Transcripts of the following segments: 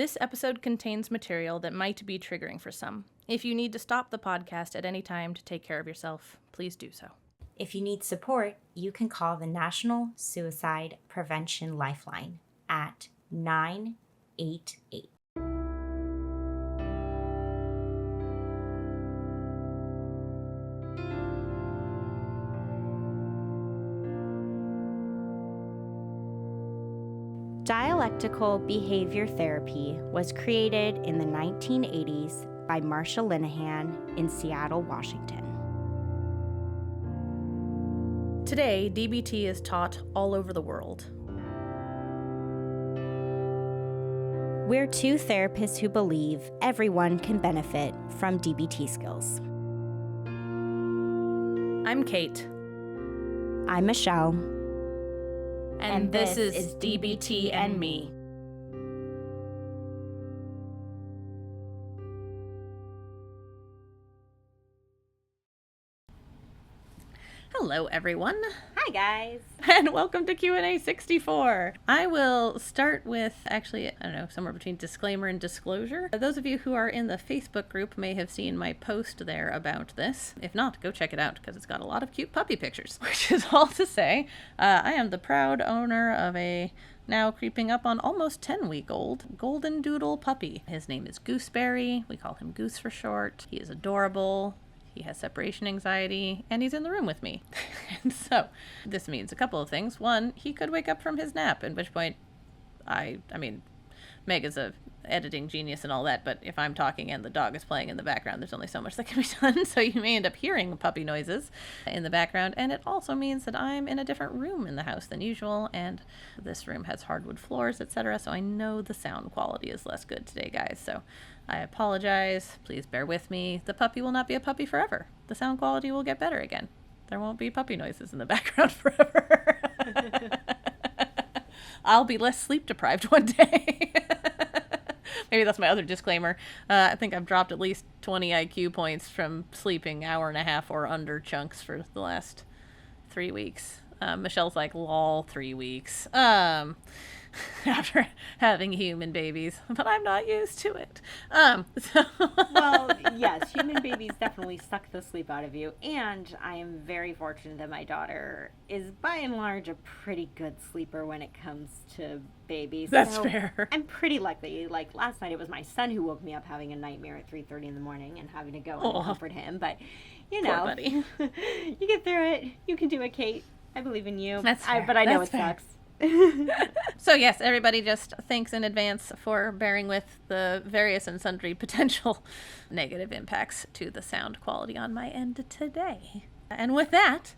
This episode contains material that might be triggering for some. If you need to stop the podcast at any time to take care of yourself, please do so. If you need support, you can call the National Suicide Prevention Lifeline at 988. Dialectical behavior therapy was created in the 1980s by Marsha Linehan in Seattle, Washington. Today, DBT is taught all over the world. We're two therapists who believe everyone can benefit from DBT skills. I'm Kate. I'm Michelle. And this is DBT and Me. Hello, everyone. Hi, guys. And welcome to Q&A 64. I will start with, somewhere between disclaimer and disclosure. Those of you who are in the Facebook group may have seen my post there about this. If not, go check it out because it's got a lot of cute puppy pictures. Which is all to say, I am the proud owner of a now creeping up on almost 10-week-old golden doodle puppy. His name is Gooseberry. We call him Goose for short. He is adorable. He has separation anxiety, and he's in the room with me. And so this means a couple of things. One, he could wake up from his nap, at which point Meg is a editing genius and all that, but if I'm talking and the dog is playing in the background, there's only so much that can be done. So you may end up hearing puppy noises in the background. And it also means that I'm in a different room in the house than usual, and this room has hardwood floors, etc. So I know the sound quality is less good today, guys. So I apologize. Please bear with me. The puppy will not be a puppy forever. The sound quality will get better again. There won't be puppy noises in the background forever. I'll be less sleep deprived one day. Maybe that's my other disclaimer. I think I've dropped at least 20 IQ points from sleeping hour and a half or under chunks for the last 3 weeks. Michelle's like, lol, 3 weeks. After having human babies, but I'm not used to it. Well, yes, human babies definitely suck the sleep out of you, and I am very fortunate that my daughter is by and large a pretty good sleeper when it comes to babies. That's fair. I'm pretty lucky. Like last night, it was my son who woke me up having a nightmare at 3:30 in the morning and having to go and comfort him. But you know, poor buddy. You get through it. You can do it, Kate. I believe in you. That's fair. But I know That's it fair. sucks. So yes, everybody just thanks in advance for bearing with the various and sundry potential negative impacts to the sound quality on my end today. And with that,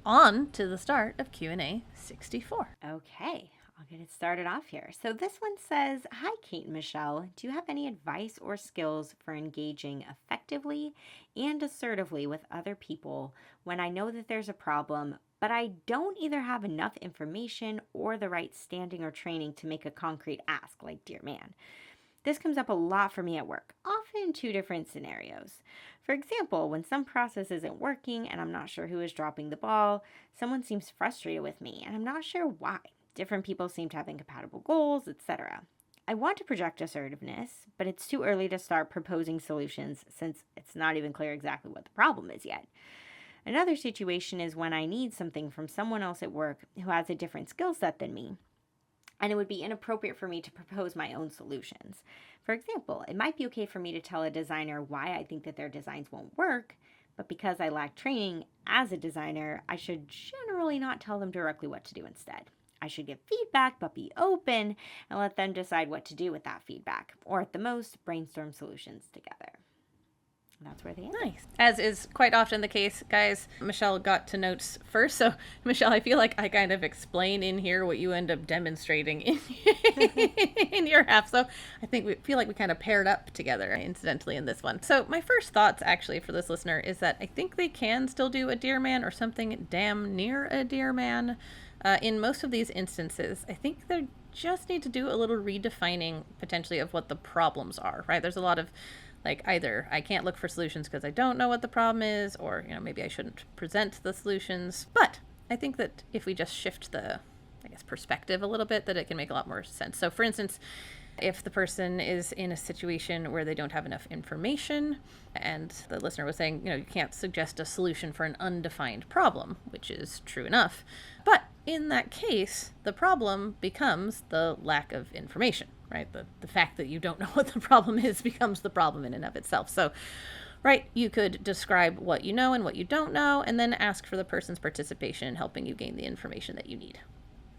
on to the start of Q&A 64. Okay, I'll get it started off here. So this one says, hi, Kate and Michelle. Do you have any advice or skills for engaging effectively and assertively with other people when I know that there's a problem, but I don't either have enough information or the right standing or training to make a concrete ask, like dear man? This comes up a lot for me at work, often in 2 different scenarios. For example, when some process isn't working and I'm not sure who is dropping the ball, someone seems frustrated with me and I'm not sure why. Different people seem to have incompatible goals, etc. I want to project assertiveness, but it's too early to start proposing solutions since it's not even clear exactly what the problem is yet. Another situation is when I need something from someone else at work who has a different skill set than me, and it would be inappropriate for me to propose my own solutions. For example, it might be okay for me to tell a designer why I think that their designs won't work, but because I lack training as a designer, I should generally not tell them directly what to do instead. I should give feedback, but be open and let them decide what to do with that feedback, or at the most, brainstorm solutions together. That's where they end. Nice. As is quite often the case, guys, Michelle got to notes first. So, Michelle, I feel like I kind of explain in here what you end up demonstrating in your half. So I think we feel like we kind of paired up together, incidentally, in this one. So my first thoughts, actually, for this listener is that I think they can still do a dear man or something damn near a dear man. In most of these instances, I think they just need to do a little redefining, potentially, of what the problems are, right? There's a lot of like either I can't look for solutions because I don't know what the problem is, or, you know, maybe I shouldn't present the solutions. But I think that if we just shift the, perspective a little bit, that it can make a lot more sense. So for instance, If the person is in a situation where they don't have enough information, and the listener was saying, you can't suggest a solution for an undefined problem, which is true enough. But in that case, the problem becomes the lack of information, right? The fact that you don't know what the problem is becomes the problem in and of itself. So, right, you could describe what you know and what you don't know, and then ask for the person's participation in helping you gain the information that you need.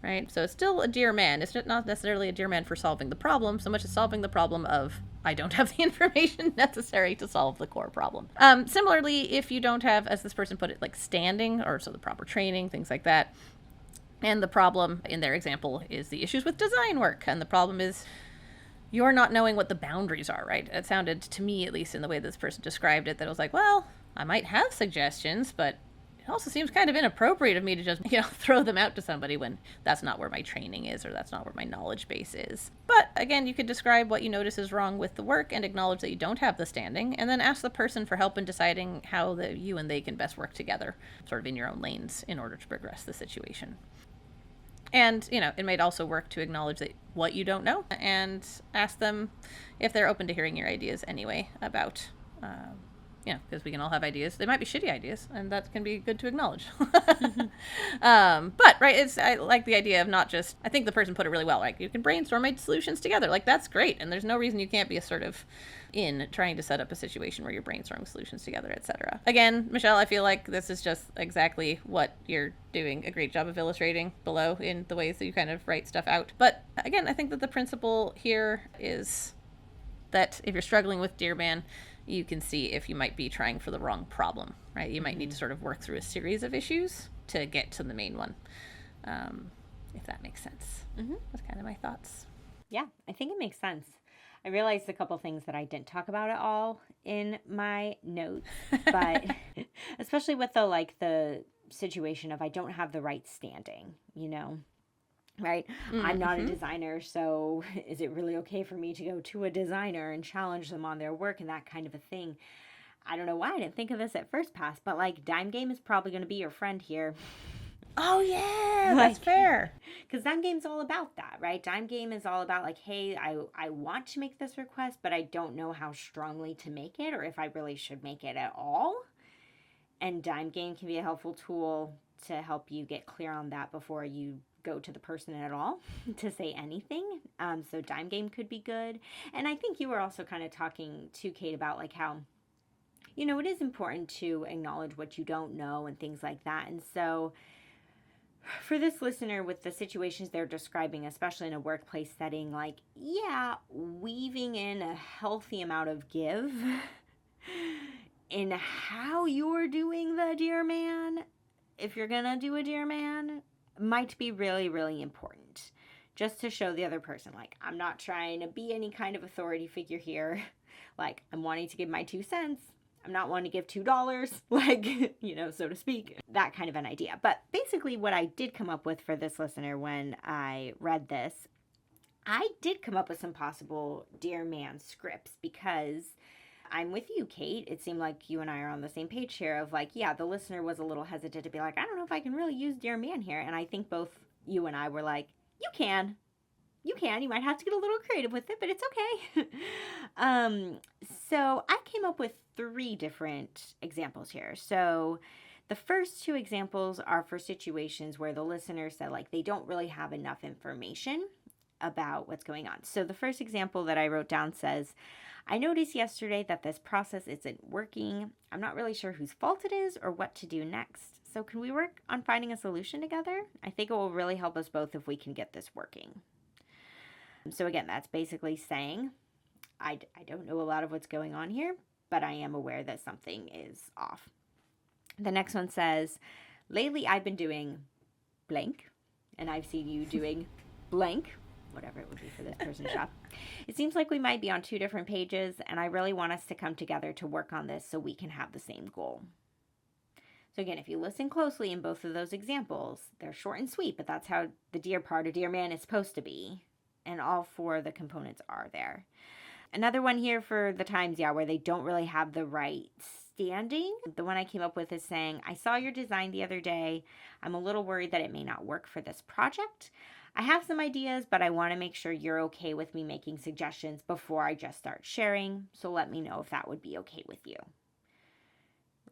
Right? So it's still a dear man. It's not necessarily a dear man for solving the problem, so much as solving the problem of, I don't have the information necessary to solve the core problem. Similarly, if you don't have, as this person put it, like standing, or so the proper training, things like that, and the problem in their example is the issues with design work, and the problem is you're not knowing what the boundaries are, right? It sounded to me, at least in the way this person described it, that it was like, well, I might have suggestions, but it also seems kind of inappropriate of me to just, throw them out to somebody when that's not where my training is, or that's not where my knowledge base is. But again, you could describe what you notice is wrong with the work and acknowledge that you don't have the standing, and then ask the person for help in deciding how you and they can best work together, sort of in your own lanes, in order to progress the situation. And, it might also work to acknowledge what you don't know and ask them if they're open to hearing your ideas anyway about, because we can all have ideas. They might be shitty ideas, and that can be good to acknowledge. But, right, I like the idea of not just, I think the person put it really well, like, you can brainstorm solutions together. Like, that's great, and there's no reason you can't be assertive in trying to set up a situation where you're brainstorming solutions together, etc. Again, Michelle, I feel like this is just exactly what you're doing a great job of illustrating below in the ways that you kind of write stuff out. But again, I think that the principle here is that if you're struggling with Dear Man, you can see if you might be trying for the wrong problem, right? You might need to sort of work through a series of issues to get to the main one, if that makes sense. That's kind of my thoughts. Yeah, I think it makes sense. I realized a couple things that I didn't talk about at all in my notes, but especially with the situation of I don't have the right standing, right? I'm not a designer, so is it really okay for me to go to a designer and challenge them on their work and that kind of a thing? I don't know why I didn't think of this at first pass, but Dime Game is probably going to be your friend here. Oh, yeah, that's fair. Because Dime Game's all about that, right? Dime Game is all about hey, I want to make this request, but I don't know how strongly to make it or if I really should make it at all. And Dime Game can be a helpful tool to help you get clear on that before you go to the person at all to say anything. So Dime Game could be good. And I think you were also kind of talking to Kate about how, it is important to acknowledge what you don't know and things like that. And so for this listener with the situations they're describing, especially in a workplace setting, weaving in a healthy amount of give in how you're doing the Dear Man, if you're gonna do a Dear Man, might be really, really important. Just to show the other person, I'm not trying to be any kind of authority figure here. I'm wanting to give my 2 cents. I'm not wanting to give $2, so to speak. That kind of an idea. But basically what I did come up with for this listener when I read this, I did come up with some possible Dear Man scripts because I'm with you, Kate. It seemed like you and I are on the same page here of the listener was a little hesitant to be I don't know if I can really use Dear Man here. And I think both you and I were you can. You might have to get a little creative with it, but it's okay. So I came up with 3 different examples here. So the first 2 examples are for situations where the listener said they don't really have enough information about what's going on. So the first example that I wrote down says, I noticed yesterday that this process isn't working. I'm not really sure whose fault it is or what to do next. So can we work on finding a solution together? I think it will really help us both if we can get this working. So again, that's basically saying, I don't know a lot of what's going on here, but I am aware that something is off. The next one says, lately I've been doing blank, and I've seen you doing blank, whatever it would be for this person's shop. It seems like we might be on 2 different pages, and I really want us to come together to work on this so we can have the same goal. So again, if you listen closely in both of those examples, they're short and sweet, but that's how the Dear part of Dear Man is supposed to be. And all 4 of the components are there. Another one here for the times, where they don't really have the right standing. The one I came up with is saying, I saw your design the other day. I'm a little worried that it may not work for this project. I have some ideas, but I want to make sure you're okay with me making suggestions before I just start sharing. So let me know if that would be okay with you.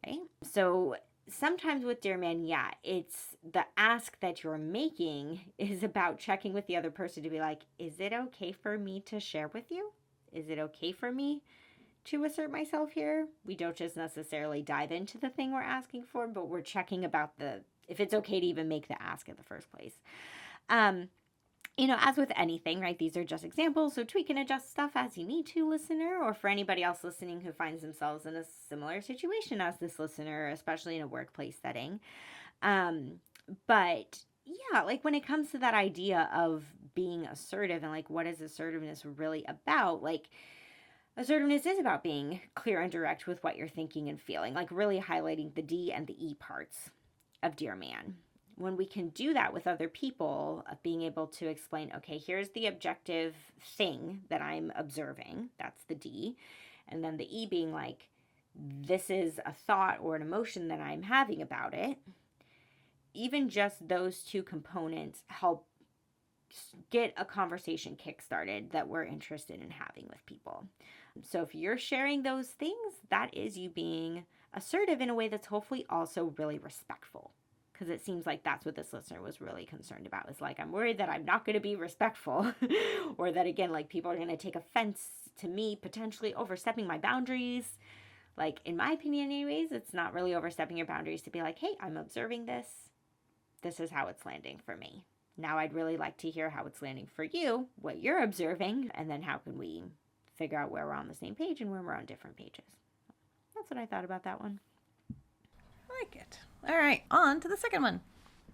Right? So sometimes with Dear Man, yeah, it's the ask that you're making is about checking with the other person to be like, is it okay for me to share with you? Is it okay for me to assert myself here? We don't just necessarily dive into the thing we're asking for, but we're checking about if it's okay to even make the ask in the first place. As with anything, right? These are just examples, so tweak and adjust stuff as you need to, listener, or for anybody else listening who finds themselves in a similar situation as this listener, especially in a workplace setting. But yeah, like when it comes to that idea of being assertive and like what is assertiveness really about, like assertiveness is about being clear and direct with what you're thinking and feeling, like really highlighting the D and the E parts of Dear Man. When we can do that with other people, of being able to explain, okay, here's the objective thing that I'm observing. That's the D. And then the E being like, this is a thought or an emotion that I'm having about it. Even just those two components help get a conversation kickstarted that we're interested in having with people. So if you're sharing those things, that is you being assertive in a way that's hopefully also really respectful. Because it seems like that's what this listener was really concerned about. It's like, I'm worried that I'm not going to be respectful. Or that, again, like people are going to take offense to me potentially overstepping my boundaries. Like, in my opinion anyways, it's not really overstepping your boundaries to be like, hey, I'm observing this. This is how it's landing for me. Now I'd really like to hear how it's landing for you, what you're observing, and then how can we figure out where we're on the same page and where we're on different pages. That's what I thought about that one. I like it. All right, on to the second one.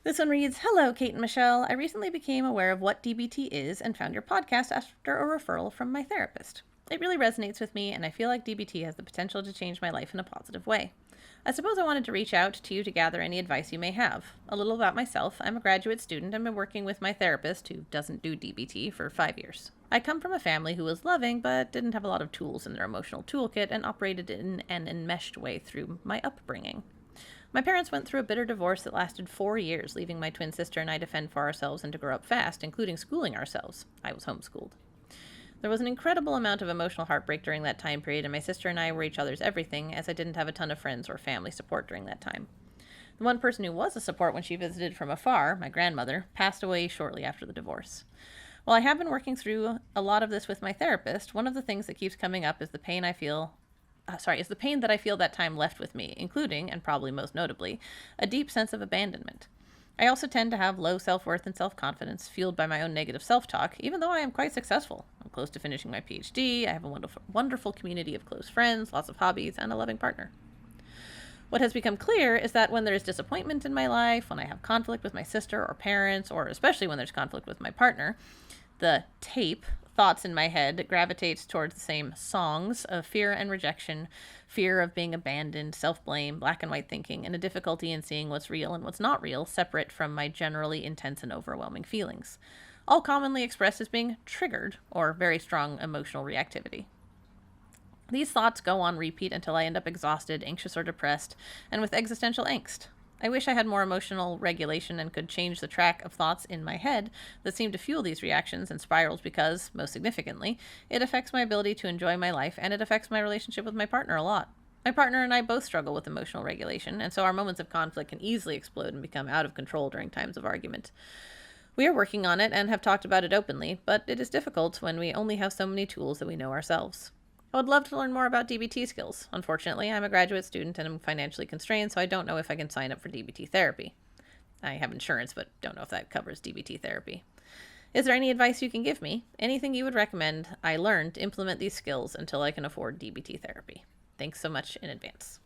This one reads, Hello, Kate and Michelle. I recently became aware of what DBT is and found your podcast after a referral from my therapist. It really resonates with me, and I feel like DBT has the potential to change my life in a positive way. I suppose I wanted to reach out to you to gather any advice you may have. A little about myself. I'm a graduate student and been working with my therapist, who doesn't do DBT, for 5 years. I come from a family who was loving, but didn't have a lot of tools in their emotional toolkit and operated in an enmeshed way through my upbringing. My parents went through a bitter divorce that lasted 4 years, leaving my twin sister and I to fend for ourselves and to grow up fast, including schooling ourselves. I was homeschooled. There was an incredible amount of emotional heartbreak during that time period, and my sister and I were each other's everything, as I didn't have a ton of friends or family support during that time. The one person who was a support when she visited from afar, my grandmother, passed away shortly after the divorce. While I have been working through a lot of this with my therapist, one of the things that keeps coming up is the pain that I feel that time left with me, including, and probably most notably, a deep sense of abandonment. I also tend to have low self-worth and self-confidence, fueled by my own negative self-talk, even though I am quite successful. I'm close to finishing my PhD, I have a wonderful community of close friends, lots of hobbies, and a loving partner. What has become clear is that when there is disappointment in my life, when I have conflict with my sister or parents, or especially when there's conflict with my partner, the thoughts in my head gravitates towards the same songs of fear and rejection, fear of being abandoned, self-blame, black and white thinking, and a difficulty in seeing what's real and what's not real, separate from my generally intense and overwhelming feelings, all commonly expressed as being triggered or very strong emotional reactivity. These thoughts go on repeat until I end up exhausted, anxious, or depressed, and with existential angst. I wish I had more emotional regulation and could change the track of thoughts in my head that seem to fuel these reactions and spirals because, most significantly, it affects my ability to enjoy my life and it affects my relationship with my partner a lot. My partner and I both struggle with emotional regulation, and so our moments of conflict can easily explode and become out of control during times of argument. We are working on it and have talked about it openly, but it is difficult when we only have so many tools that we know ourselves. I would love to learn more about DBT skills. Unfortunately, I'm a graduate student and I'm financially constrained, so I don't know if I can sign up for DBT therapy. I have insurance, but don't know if that covers DBT therapy. Is there any advice you can give me? Anything you would recommend I learn to implement these skills until I can afford DBT therapy? Thanks so much in advance.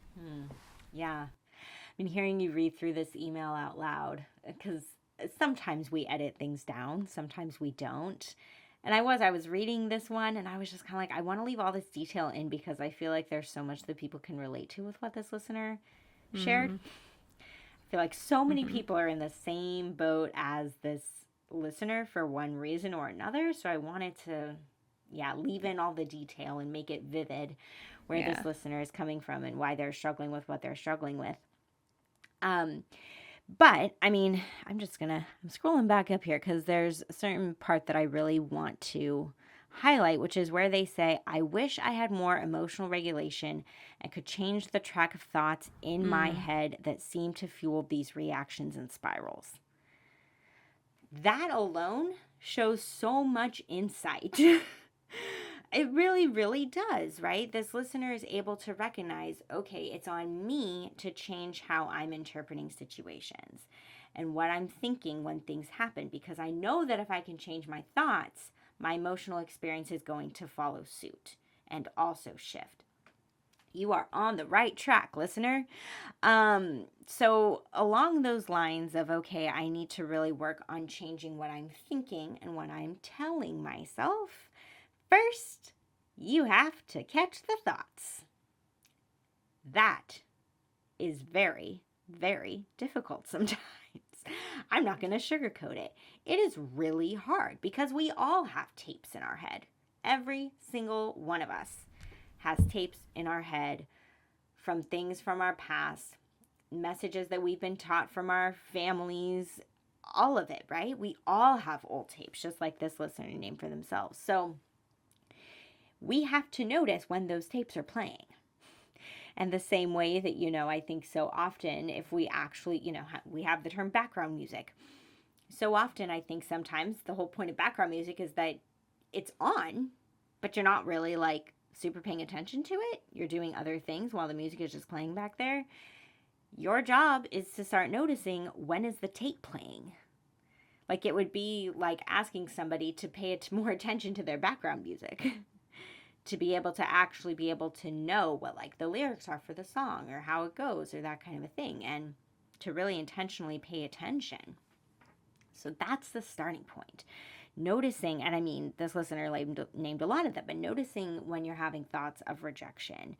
Yeah. I've been hearing you read through this email out loud because sometimes we edit things down, sometimes we don't. And I was reading this one and I was just kind of like, I want to leave all this detail in because I feel like there's so much that people can relate to with what this listener shared. I feel like so many people are in the same boat as this listener for one reason or another. So I wanted to, leave in all the detail and make it vivid where this listener is coming from and why they're struggling with what they're struggling with. But I mean, I'm scrolling back up here because there's a certain part that I really want to highlight, which is where they say, I wish I had more emotional regulation and could change the track of thoughts in my Mm. head that seem to fuel these reactions and spirals. That alone shows so much insight. It really, really does, right? This listener is able to recognize, okay, it's on me to change how I'm interpreting situations and what I'm thinking when things happen, because I know that if I can change my thoughts, my emotional experience is going to follow suit and also shift. You are on the right track, listener. So along those lines of, okay, I need to really work on changing what I'm thinking and what I'm telling myself. First, you have to catch the thoughts. That is very, very difficult sometimes. I'm not going to sugarcoat it. It is really hard because we all have tapes in our head. Every single one of us has tapes in our head from things from our past, messages that we've been taught from our families, all of it, right? We all have old tapes, just like this listener named for themselves. So we have to notice when those tapes are playing. And the same way that, I think so often if we actually, we have the term background music. So often I think sometimes the whole point of background music is that it's on, but you're not really like super paying attention to it. You're doing other things while the music is just playing back there. Your job is to start noticing, when is the tape playing? Like, it would be like asking somebody to pay more attention to their background music. To be able to actually be able to know what like the lyrics are for the song or how it goes or that kind of a thing, and to really intentionally pay attention. So that's the starting point. Noticing, and I mean, this listener named a lot of them, but noticing when you're having thoughts of rejection,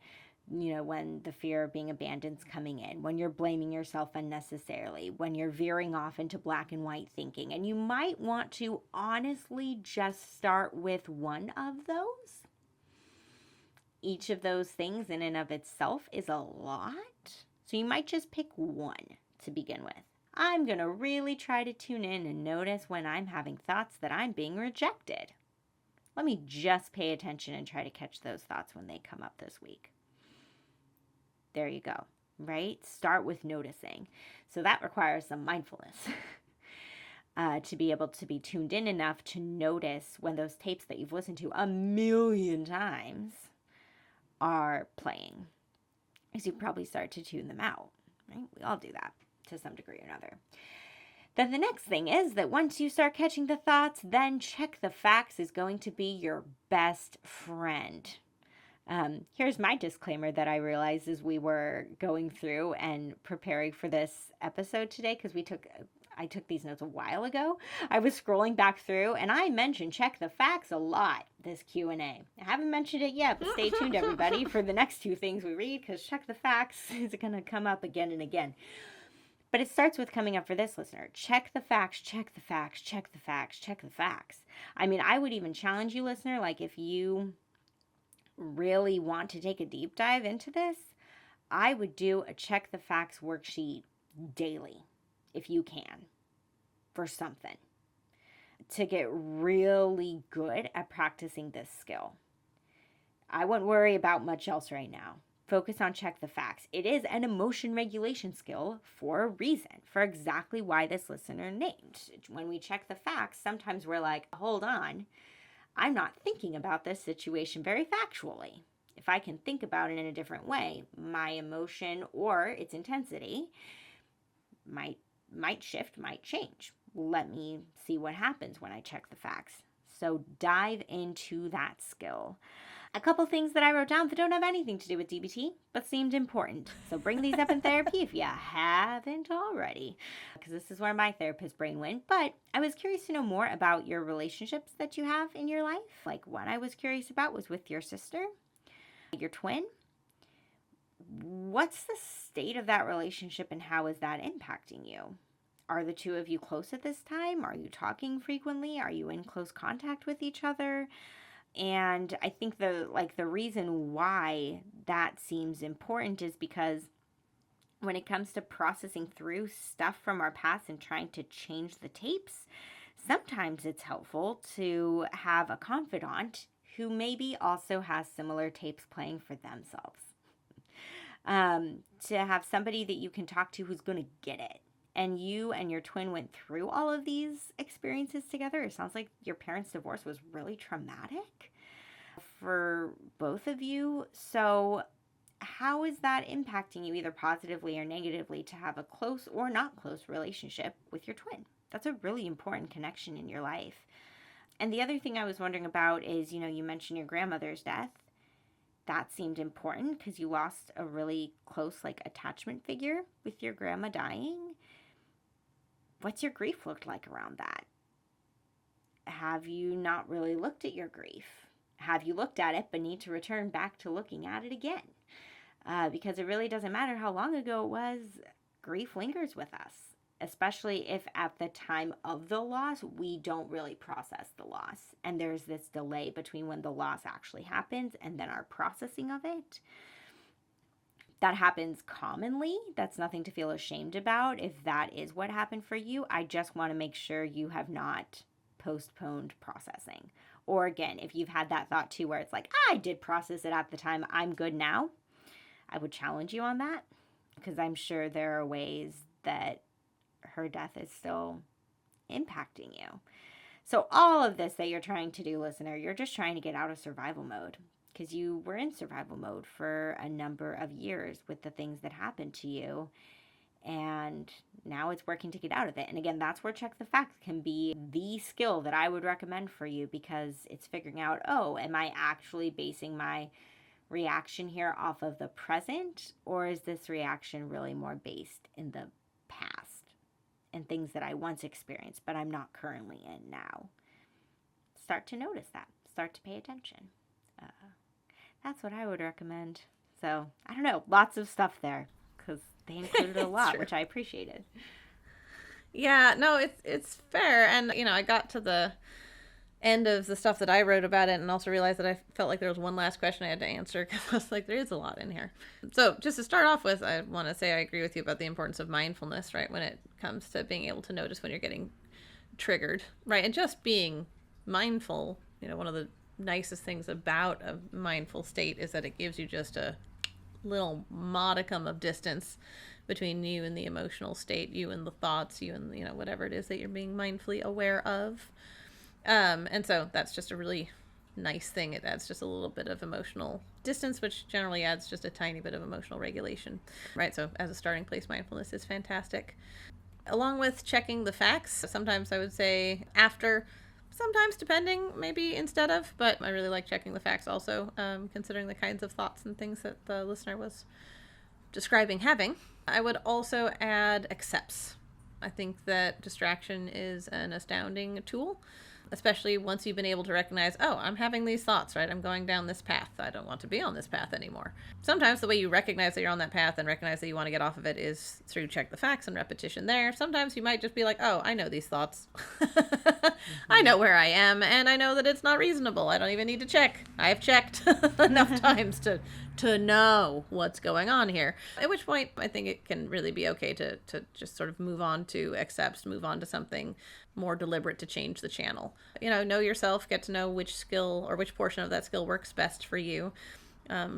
when the fear of being abandoned is coming in, when you're blaming yourself unnecessarily, when you're veering off into black and white thinking. And you might want to honestly just start with one of those. Each of those things in and of itself is a lot. So you might just pick one to begin with. I'm going to really try to tune in and notice when I'm having thoughts that I'm being rejected. Let me just pay attention and try to catch those thoughts when they come up this week. There you go, right? Start with noticing. So that requires some mindfulness. To be able to be tuned in enough to notice when those tapes that you've listened to a million times are playing, because you probably start to tune them out, right? We all do that to some degree or another. Then the next thing is that once you start catching the thoughts, then check the facts is going to be your best friend. Here's my disclaimer that I realized as we were going through and preparing for this episode today, because I took these notes a while ago. I was scrolling back through and I mentioned check the facts a lot this Q&A. I haven't mentioned it yet, but stay tuned everybody for the next two things we read, because check the facts is going to come up again and again. But it starts with coming up for this listener. Check the facts, check the facts, check the facts, check the facts. I mean, I would even challenge you, listener, like if you really want to take a deep dive into this, I would do a check the facts worksheet daily, if you can, for something, to get really good at practicing this skill. I wouldn't worry about much else right now. Focus on check the facts. It is an emotion regulation skill for a reason, for exactly why this listener named. When we check the facts, sometimes we're like, hold on, I'm not thinking about this situation very factually. If I can think about it in a different way, my emotion or its intensity might shift, might change. Let me see what happens when I check the facts. So dive into that skill. A couple things that I wrote down that don't have anything to do with DBT, but seemed important. So bring these up in therapy if you haven't already, because this is where my therapist brain went. But I was curious to know more about your relationships that you have in your life. Like, what I was curious about was with your sister, your twin. What's the state of that relationship and how is that impacting you? Are the two of you close at this time? Are you talking frequently? Are you in close contact with each other? And I think the reason why that seems important is because when it comes to processing through stuff from our past and trying to change the tapes, sometimes it's helpful to have a confidant who maybe also has similar tapes playing for themselves. To have somebody that you can talk to who's going to get it. And you and your twin went through all of these experiences together. It sounds like your parents' divorce was really traumatic for both of you. So how is that impacting you, either positively or negatively, to have a close or not close relationship with your twin? That's a really important connection in your life. And the other thing I was wondering about is, you mentioned your grandmother's death. That seemed important because you lost a really close, attachment figure with your grandma dying. What's your grief looked like around that? Have you not really looked at your grief? Have you looked at it but need to return back to looking at it again? Because it really doesn't matter how long ago it was, grief lingers with us, especially if at the time of the loss, we don't really process the loss. And there's this delay between when the loss actually happens and then our processing of it. That happens commonly. That's nothing to feel ashamed about. If that is what happened for you, I just want to make sure you have not postponed processing. Or again, if you've had that thought too, where it's like, I did process it at the time, I'm good now. I would challenge you on that, because I'm sure there are ways that her death is still impacting you. So all of this that you're trying to do, listener, you're just trying to get out of survival mode, because you were in survival mode for a number of years with the things that happened to you. And now it's working to get out of it. And again, that's where check the facts can be the skill that I would recommend for you, because it's figuring out, am I actually basing my reaction here off of the present, or is this reaction really more based in the past and things that I once experienced but I'm not currently in now? Start to notice that. Start to pay attention. That's what I would recommend. So, I don't know, lots of stuff there, because they included a lot, which I appreciated. Yeah, no, it's fair. And, I got to the end of the stuff that I wrote about it and also realized that I felt like there was one last question I had to answer, because I was like, there is a lot in here. So just to start off with, I want to say I agree with you about the importance of mindfulness, right? When it comes to being able to notice when you're getting triggered, right? And just being mindful, one of the nicest things about a mindful state is that it gives you just a little modicum of distance between you and the emotional state, you and the thoughts, you and, whatever it is that you're being mindfully aware of. And so that's just a really nice thing. It adds just a little bit of emotional distance, which generally adds just a tiny bit of emotional regulation, right? So as a starting place, mindfulness is fantastic. Along with checking the facts, sometimes I would say after, sometimes depending, maybe instead of, but I really like checking the facts also, considering the kinds of thoughts and things that the listener was describing having. I would also add accepts. I think that distraction is an astounding tool, especially once you've been able to recognize, I'm having these thoughts, right? I'm going down this path. I don't want to be on this path anymore. Sometimes the way you recognize that you're on that path and recognize that you want to get off of it is through check the facts and repetition there. Sometimes you might just be like, I know these thoughts. I know where I am, and I know that it's not reasonable. I don't even need to check. I've checked enough times to know what's going on here. At which point, I think it can really be okay to just sort of move on to accepts, move on to something more deliberate to change the channel. Know yourself, get to know which skill or which portion of that skill works best for you.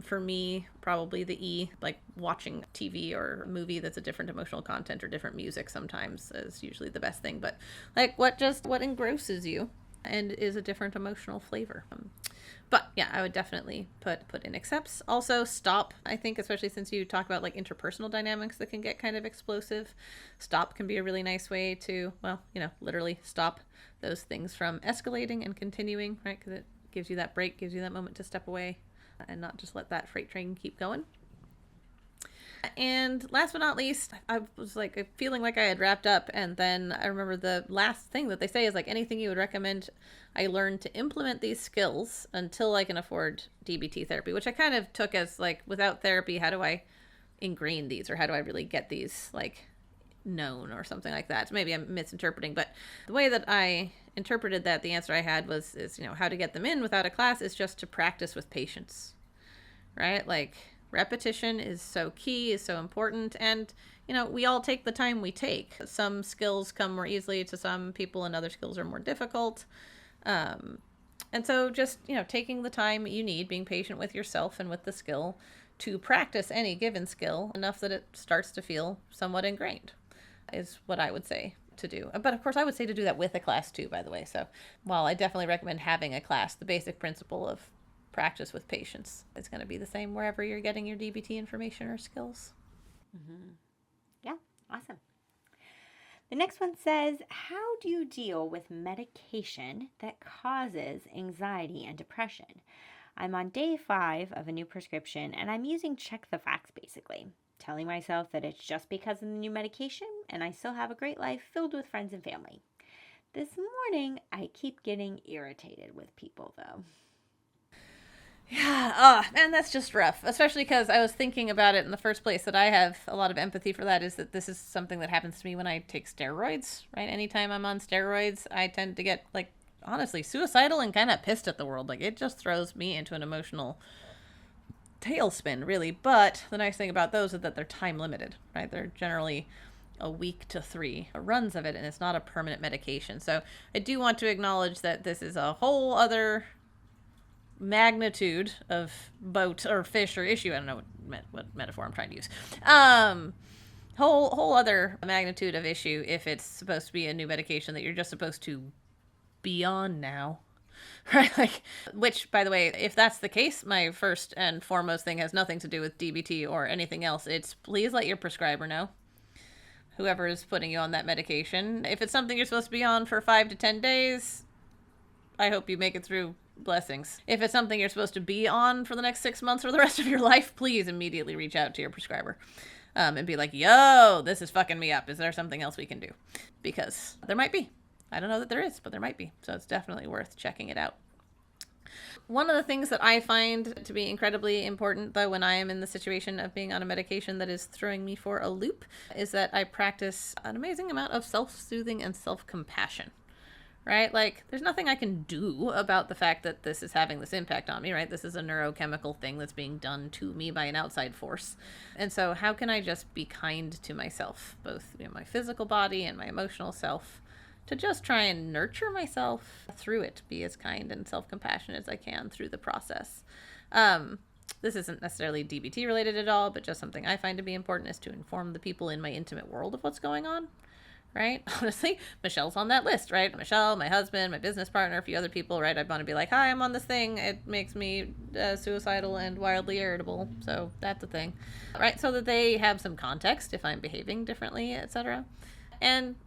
For me, probably the E, like watching TV or a movie that's a different emotional content or different music sometimes is usually the best thing. But what engrosses you and is a different emotional flavor. But yeah, I would definitely put in accepts. Also stop, I think, especially since you talk about interpersonal dynamics that can get kind of explosive. Stop can be a really nice way to, literally stop those things from escalating and continuing, right? Because it gives you that break, gives you that moment to step away and not just let that freight train keep going. And last but not least, I was feeling like I had wrapped up, and then I remember the last thing that they say is anything you would recommend I learn to implement these skills until I can afford DBT therapy, which I kind of took as without therapy, how do I ingrain these, or how do I really get these known or something like that. So maybe I'm misinterpreting, but the way that I interpreted that, the answer I had is how to get them in without a class is just to practice with patience, right? Repetition is so key, is so important. And, we all take the time we take. Some skills come more easily to some people and other skills are more difficult. And so just, taking the time you need, being patient with yourself and with the skill to practice any given skill enough that it starts to feel somewhat ingrained is what I would say to do. But of course, I would say to do that with a class too, by the way. So while I definitely recommend having a class, the basic principle of practice with patience is going to be the same wherever you're getting your DBT information or skills. Mm-hmm. Yeah, awesome. The next one says, how do you deal with medication that causes anxiety and depression? I'm on day 5 of a new prescription and I'm using check the facts basically, telling myself that it's just because of the new medication and I still have a great life filled with friends and family. This morning, I keep getting irritated with people though. Yeah, man, that's just rough, especially because I was thinking about it in the first place that I have a lot of empathy for that is that this is something that happens to me when I take steroids, right? Anytime I'm on steroids, I tend to get, like, honestly, suicidal and kind of pissed at the world. Like, it just throws me into an emotional tailspin, really. But the nice thing about those is that they're time limited, right? They're generally a week to 3 runs of it, and it's not a permanent medication. So I do want to acknowledge that this is a whole other magnitude of boat or fish or issue. I don't know what metaphor I'm trying to use. Whole other magnitude of issue if it's supposed to be a new medication that you're just supposed to be on now. Right? Like, which, by the way, if that's the case, my first and foremost thing has nothing to do with DBT or anything else. It's please let your prescriber know, whoever is putting you on that medication. If it's something you're supposed to be on for 5 to 10 days, I hope you make it through. Blessings. If it's something you're supposed to be on for the next 6 months or the rest of your life, please immediately reach out to your prescriber and be like, yo, this is fucking me up. Is there something else we can do? Because there might be. I don't know that there is, but there might be. So it's definitely worth checking it out. One of the things that I find to be incredibly important, though, when I am in the situation of being on a medication that is throwing me for a loop, is that I practice an amazing amount of self-soothing and self-compassion. Right? Like, there's nothing I can do about the fact that this is having this impact on me, right? This is a neurochemical thing that's being done to me by an outside force. And so how can I just be kind to myself, both my physical body and my emotional self, to just try and nurture myself through it, be as kind and self-compassionate as I can through the process. This isn't necessarily DBT related at all, but just something I find to be important is to inform the people in my intimate world of what's going on. Right? Honestly, Michelle's on that list, right? Michelle, my husband, my business partner, a few other people, right? I want to be like, hi, I'm on this thing. It makes me suicidal and wildly irritable. So that's a thing, right? So that they have some context if I'm behaving differently, etc. And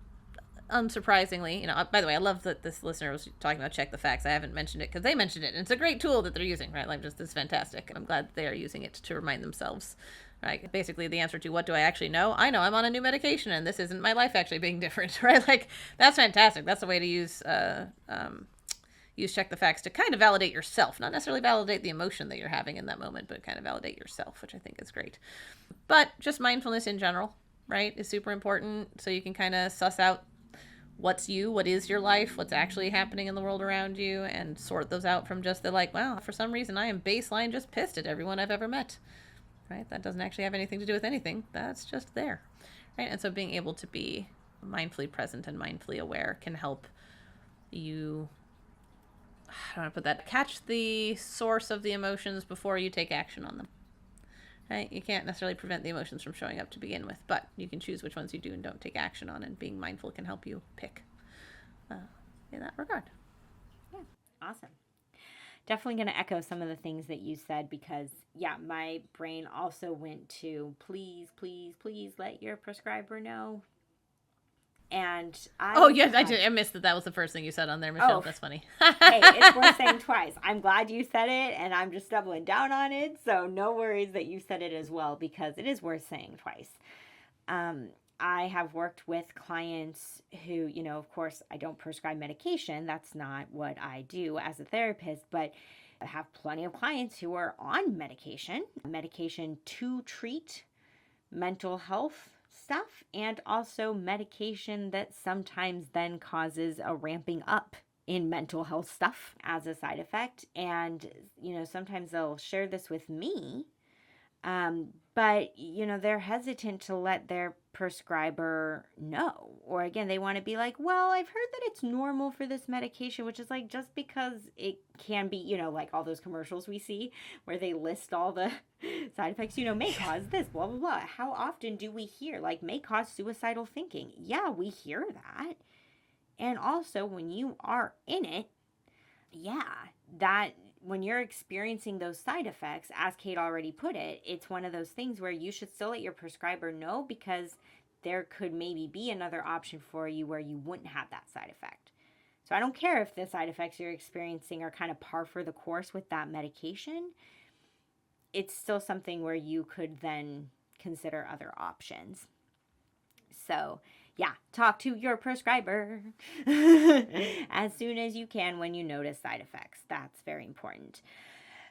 unsurprisingly, by the way, I love that this listener was talking about check the facts. I haven't mentioned it because they mentioned it. And it's a great tool that they're using, right? Like, just it's fantastic. I'm glad that they are using it to remind themselves. Right. Basically, the answer to what do I actually know? I know I'm on a new medication and this isn't my life actually being different. Right. Like, that's fantastic. That's the way to use check the facts to kind of validate yourself, not necessarily validate the emotion that you're having in that moment, but kind of validate yourself, which I think is great. But just mindfulness in general, right, is super important. So you can kind of suss out what's you, what is your life, what's actually happening in the world around you, and sort those out from just the like, wow, for some reason I am baseline just pissed at everyone I've ever met. Right? That doesn't actually have anything to do with anything. That's just there. Right? And so being able to be mindfully present and mindfully aware can help you, I don't want to put that, catch the source of the emotions before you take action on them. Right? You can't necessarily prevent the emotions from showing up to begin with, but you can choose which ones you do and don't take action on, and being mindful can help you pick in that regard. Yeah, awesome. Definitely going to echo some of the things that you said because, yeah, my brain also went to please, please, please let your prescriber know. And I missed that was the first thing you said on there, Michelle. Oh. That's funny. Hey, it's worth saying twice. I'm glad you said it, and I'm just doubling down on it. So no worries that you said it as well because it is worth saying twice. I have worked with clients who, of course, I don't prescribe medication. That's not what I do as a therapist, but I have plenty of clients who are on medication to treat mental health stuff, and also medication that sometimes then causes a ramping up in mental health stuff as a side effect. And, sometimes they'll share this with me. But, they're hesitant to let their prescriber know. Or again, they want to be like, well, I've heard that it's normal for this medication, which is like, just because it can be, like all those commercials we see where they list all the side effects, may cause this, blah, blah, blah. How often do we hear, like, may cause suicidal thinking? Yeah, we hear that. And also, when you are in it, yeah, that when you're experiencing those side effects, as Kate already put it, it's one of those things where you should still let your prescriber know, because there could maybe be another option for you where you wouldn't have that side effect. So I don't care if the side effects you're experiencing are kind of par for the course with that medication. It's still something where you could then consider other options. So yeah, talk to your prescriber as soon as you can when you notice side effects. That's very important.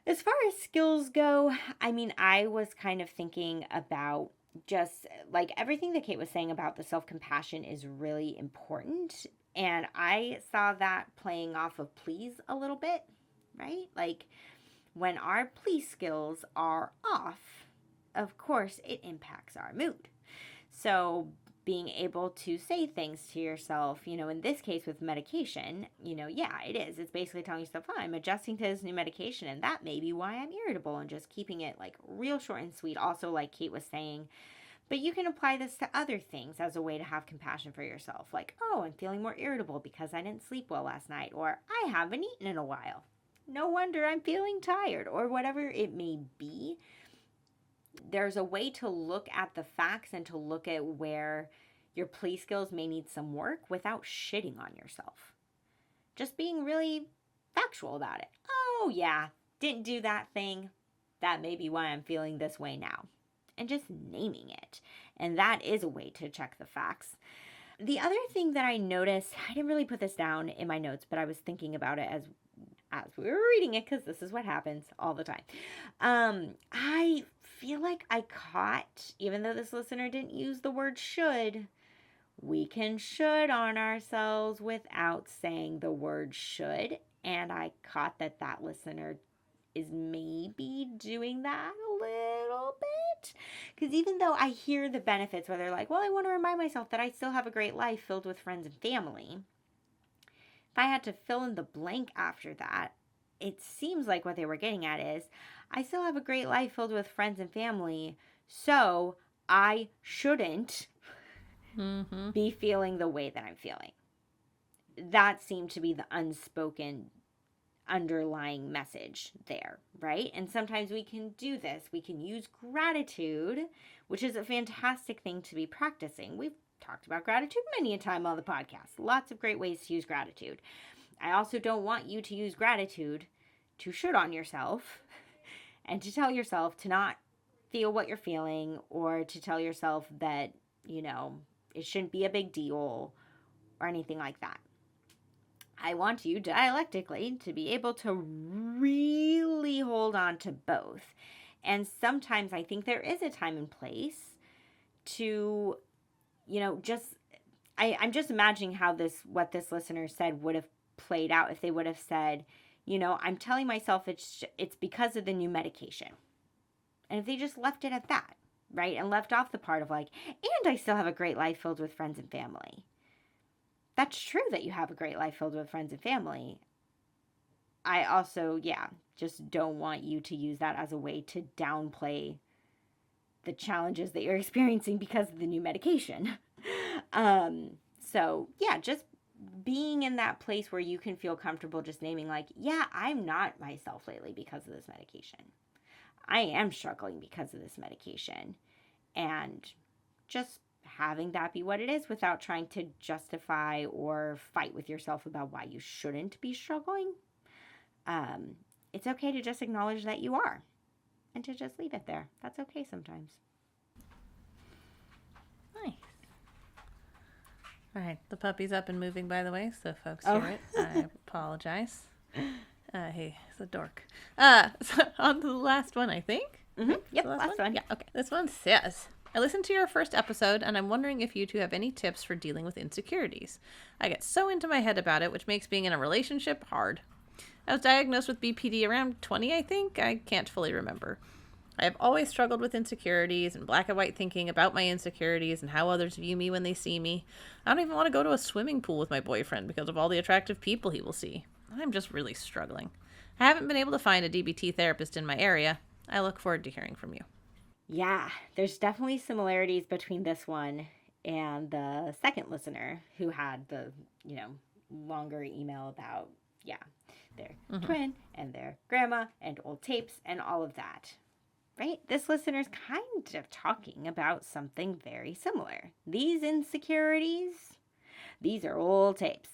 As far as skills go, I was kind of thinking about just like everything that Kate was saying about the self-compassion is really important. And I saw that playing off of please a little bit, right? Like when our please skills are off, of course, it impacts our mood. So being able to say things to yourself, in this case with medication, yeah, it is. It's basically telling yourself, oh, I'm adjusting to this new medication, and that may be why I'm irritable, and just keeping it like real short and sweet. Also, like Kate was saying, but you can apply this to other things as a way to have compassion for yourself. Like, oh, I'm feeling more irritable because I didn't sleep well last night, or I haven't eaten in a while. No wonder I'm feeling tired, or whatever it may be. There's a way to look at the facts and to look at where your play skills may need some work without shitting on yourself. Just being really factual about it. Oh yeah, didn't do that thing. That may be why I'm feeling this way now. And just naming it. And that is a way to check the facts. The other thing that I noticed, I didn't really put this down in my notes, but I was thinking about it as we were reading it, because this is what happens all the time. I feel like I caught, even though this listener didn't use the word should, we can should on ourselves without saying the word should. And I caught that listener is maybe doing that a little bit. Because even though I hear the benefits where they're like, well, I want to remind myself that I still have a great life filled with friends and family. If I had to fill in the blank after that, it seems like what they were getting at is, I still have a great life filled with friends and family, so I shouldn't be feeling the way that I'm feeling. That seemed to be the unspoken underlying message there, right? And sometimes we can do this. We can use gratitude, which is a fantastic thing to be practicing. We've talked about gratitude many a time on the podcast. Lots of great ways to use gratitude. I also don't want you to use gratitude to should on yourself and to tell yourself to not feel what you're feeling, or to tell yourself that, it shouldn't be a big deal or anything like that. I want you dialectically to be able to really hold on to both. And sometimes I think there is a time and place to, I'm just imagining how what this listener said would have played out if they would have said, I'm telling myself it's because of the new medication. And if they just left it at that, right? And left off the part of like, and I still have a great life filled with friends and family. That's true that you have a great life filled with friends and family. I also, just don't want you to use that as a way to downplay the challenges that you're experiencing because of the new medication. Just being in that place where you can feel comfortable just naming like, yeah, I'm not myself lately because of this medication. I am struggling because of this medication. And just having that be what it is without trying to justify or fight with yourself about why you shouldn't be struggling. It's okay to just acknowledge that you are and to just leave it there. That's okay sometimes. Nice. All right, the puppy's up and moving, by the way, so folks hear it. I apologize. Hey, he's a dork. So on to the last one, I think. Mm-hmm. Yep, last one. Yeah, okay. This one says, I listened to your first episode, and I'm wondering if you two have any tips for dealing with insecurities. I get so into my head about it, which makes being in a relationship hard. I was diagnosed with BPD around 20, I think. I can't fully remember. I have always struggled with insecurities and black and white thinking about my insecurities and how others view me when they see me. I don't even want to go to a swimming pool with my boyfriend because of all the attractive people he will see. I'm just really struggling. I haven't been able to find a DBT therapist in my area. I look forward to hearing from you. Yeah, there's definitely similarities between this one and the second listener who had the, longer email about, yeah, their twin and their grandma and old tapes and all of that. Right? This listener's kind of talking about something very similar. These insecurities, these are old tapes.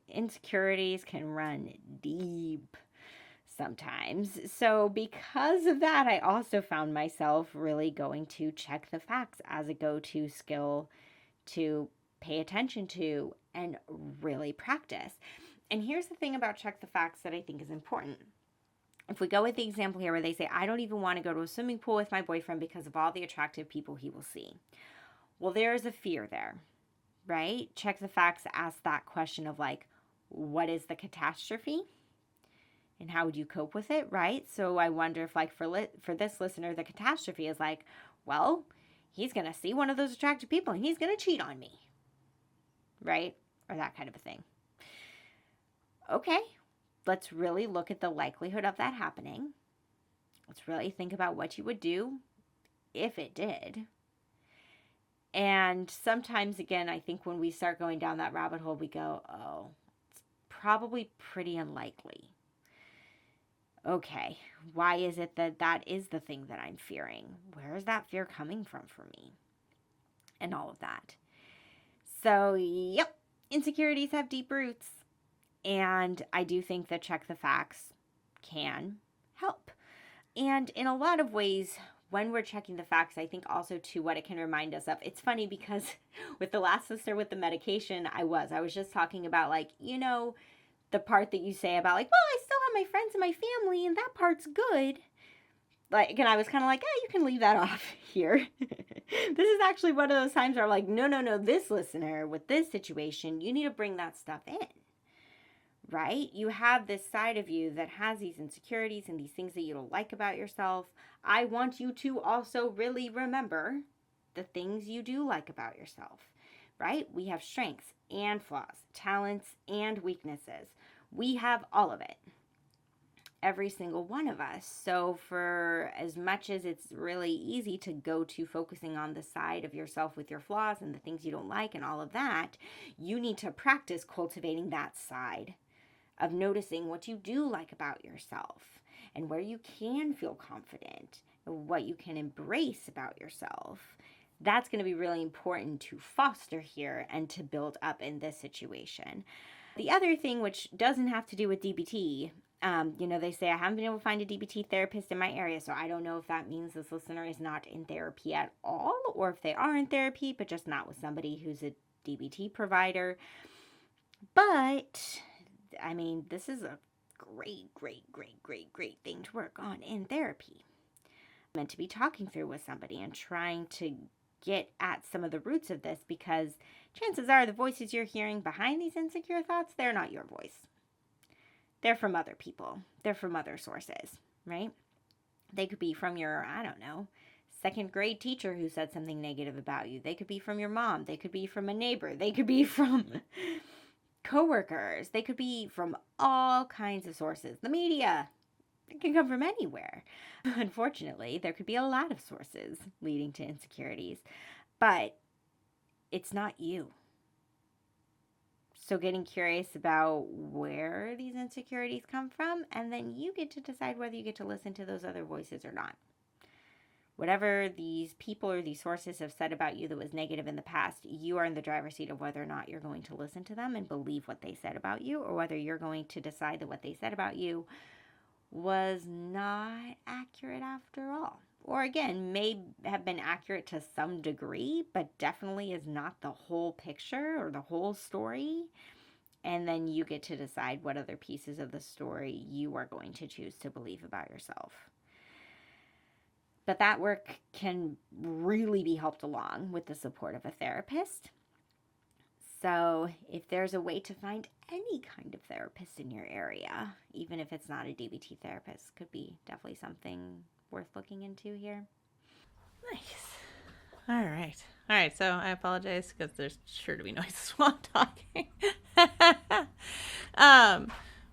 Insecurities can run deep sometimes. So, because of that, I also found myself really going to check the facts as a go to skill to pay attention to and really practice. And here's the thing about check the facts that I think is important. If we go with the example here where they say, I don't even want to go to a swimming pool with my boyfriend because of all the attractive people he will see. Well, there is a fear there, right? Check the facts, ask that question of like, what is the catastrophe? And how would you cope with it, right? So I wonder if like for this listener, the catastrophe is like, well, he's going to see one of those attractive people and he's going to cheat on me, right? Or that kind of a thing. Okay, let's really look at the likelihood of that happening. Let's really think about what you would do if it did. And sometimes, again, I think when we start going down that rabbit hole, we go, oh, it's probably pretty unlikely. Okay, why is it that that is the thing that I'm fearing? Where is that fear coming from for me? And all of that. So, yep, insecurities have deep roots. And I do think that check the facts can help. And in a lot of ways, when we're checking the facts, I think also too what it can remind us of. It's funny because with the last listener with the medication, I was just talking about like, the part that you say about like, well, I still have my friends and my family and that part's good. Like, and I was kind of like, oh, you can leave that off here. This is actually one of those times where I'm like, no, this listener with this situation, you need to bring that stuff in. Right? You have this side of you that has these insecurities and these things that you don't like about yourself. I want you to also really remember the things you do like about yourself, right? We have strengths and flaws, talents and weaknesses. We have all of it. Every single one of us. So for as much as it's really easy to go to focusing on the side of yourself with your flaws and the things you don't like and all of that, you need to practice cultivating that side of noticing what you do like about yourself and where you can feel confident and what you can embrace about yourself. That's going to be really important to foster here and to build up in this situation. The other thing, which doesn't have to do with DBT, they say I haven't been able to find a DBT therapist in my area, so I don't know if that means this listener is not in therapy at all, or if they are in therapy, but just not with somebody who's a DBT provider. But I mean, this is a great thing to work on in therapy. I'm meant to be talking through with somebody and trying to get at some of the roots of this, because chances are the voices you're hearing behind these insecure thoughts, they're not your voice. They're from other people. They're from other sources, right? They could be from your, I don't know, second grade teacher who said something negative about you. They could be from your mom. They could be from a neighbor. They could be from coworkers. They could be from all kinds of sources. The media. It can come from anywhere. Unfortunately, there could be a lot of sources leading to insecurities, but it's not you. So getting curious about where these insecurities come from, and then you get to decide whether you get to listen to those other voices or not. Whatever these people or these sources have said about you that was negative in the past, you are in the driver's seat of whether or not you're going to listen to them and believe what they said about you, or whether you're going to decide that what they said about you was not accurate after all. Or again, may have been accurate to some degree, but definitely is not the whole picture or the whole story. And then you get to decide what other pieces of the story you are going to choose to believe about yourself. But that work can really be helped along with the support of a therapist. So if there's a way to find any kind of therapist in your area, even if it's not a DBT therapist, could be definitely something worth looking into here. Nice. All right. All right. So I apologize because there's sure to be noises while I'm talking.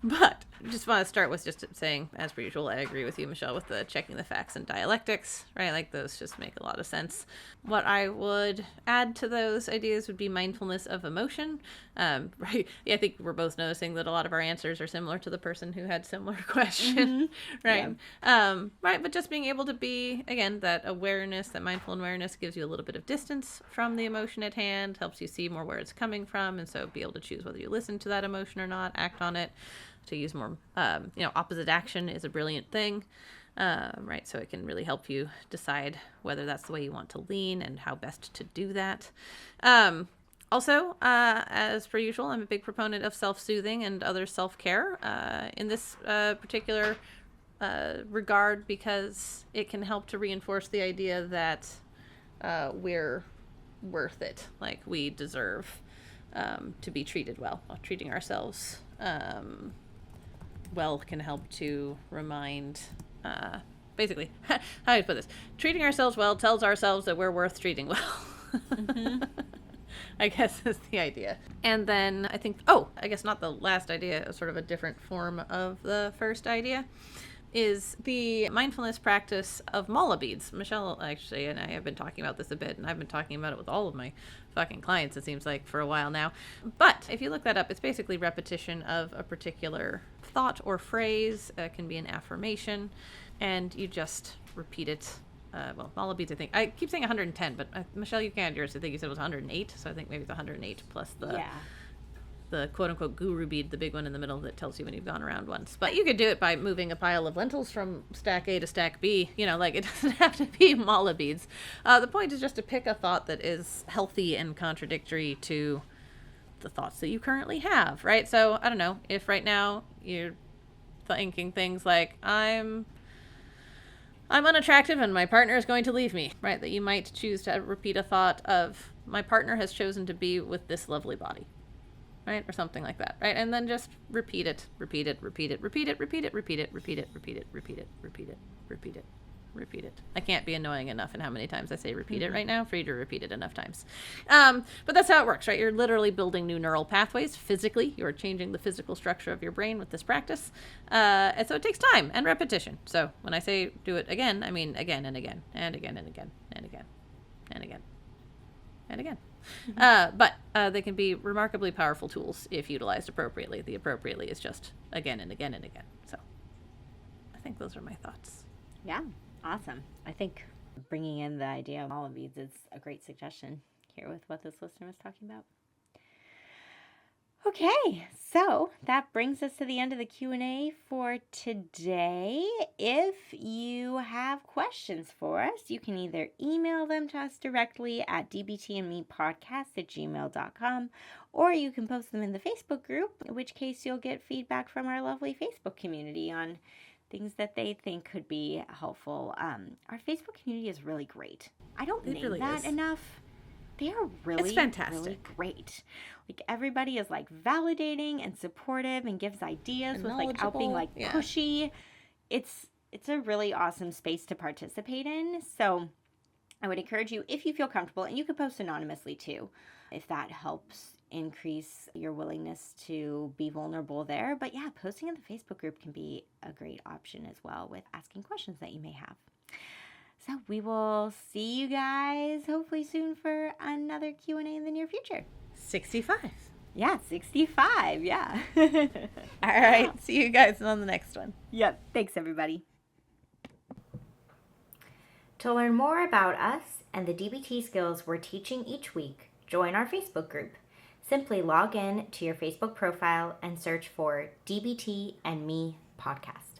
But just want to start with just saying, as per usual, I agree with you, Michelle, with the checking the facts and dialectics, right? Like those just make a lot of sense. What I would add to those ideas would be mindfulness of emotion. Right? Yeah, I think we're both noticing that a lot of our answers are similar to the person who had similar question, right? Yeah. Right. But just being able to be, again, that awareness, that mindful awareness gives you a little bit of distance from the emotion at hand, helps you see more where it's coming from. And so be able to choose whether you listen to that emotion or not, act on it. To use more, opposite action is a brilliant thing, right? So it can really help you decide whether that's the way you want to lean and how best to do that. Also, as per usual, I'm a big proponent of self-soothing and other self-care in this particular regard, because it can help to reinforce the idea that we're worth it, like we deserve to be treated well. Treating ourselves well can help to remind, basically, how do I put this? Treating ourselves well tells ourselves that we're worth treating well. I guess is the idea. And then I think, I guess not the last idea, sort of a different form of the first idea, is the mindfulness practice of mala beads. Michelle actually and I have been talking about this a bit, and I've been talking about it with all of my fucking clients, it seems like, for a while now. But if you look that up, it's basically repetition of a particular thought or phrase. It can be an affirmation, and you just repeat it. Mala beads, I think. I keep saying 110, but Michelle, you can't yours. I think you said it was 108, so I think maybe it's 108 plus the quote-unquote guru bead, the big one in the middle that tells you when you've gone around once. But you could do it by moving a pile of lentils from stack A to stack B. It doesn't have to be mala beads. The point is just to pick a thought that is healthy and contradictory to the thoughts that you currently have, right? So, I don't know, if right now you're thinking things like, I'm unattractive and my partner is going to leave me, right? That you might choose to repeat a thought of, my partner has chosen to be with this lovely body. Right? Or something like that, right? And then just repeat it. I can't be annoying enough in how many times I say repeat it right now for you to repeat it enough times. But that's how it works, right? You're literally building new neural pathways physically. You're changing the physical structure of your brain with this practice. And so it takes time and repetition. So when I say do it again, I mean again and again and again and again and again and again and again. But they can be remarkably powerful tools if utilized appropriately. The appropriately is just again and again and again. So I think those are my thoughts. Yeah, awesome. I think bringing in the idea of mala beads is a great suggestion here with what this listener was talking about. Okay, so that brings us to the end of the Q&A for today. If you have questions for us, you can either email them to us directly at dbtmepodcast@gmail.com, or you can post them in the Facebook group, in which case you'll get feedback from our lovely Facebook community on things that they think could be helpful. Our Facebook community is really great. I don't name that enough. They are really, it's fantastic. Really great. Like, everybody is like validating and supportive and gives ideas with like out being like pushy. It's a really awesome space to participate in. So I would encourage you, if you feel comfortable, and you can post anonymously too, if that helps increase your willingness to be vulnerable there. But yeah, posting in the Facebook group can be a great option as well with asking questions that you may have. So we will see you guys hopefully soon for another Q&A in the near future. 65. Yeah, 65. Yeah. All right. See you guys on the next one. Yep. Thanks, everybody. To learn more about us and the DBT skills we're teaching each week, join our Facebook group. Simply log in to your Facebook profile and search for DBT and Me podcast.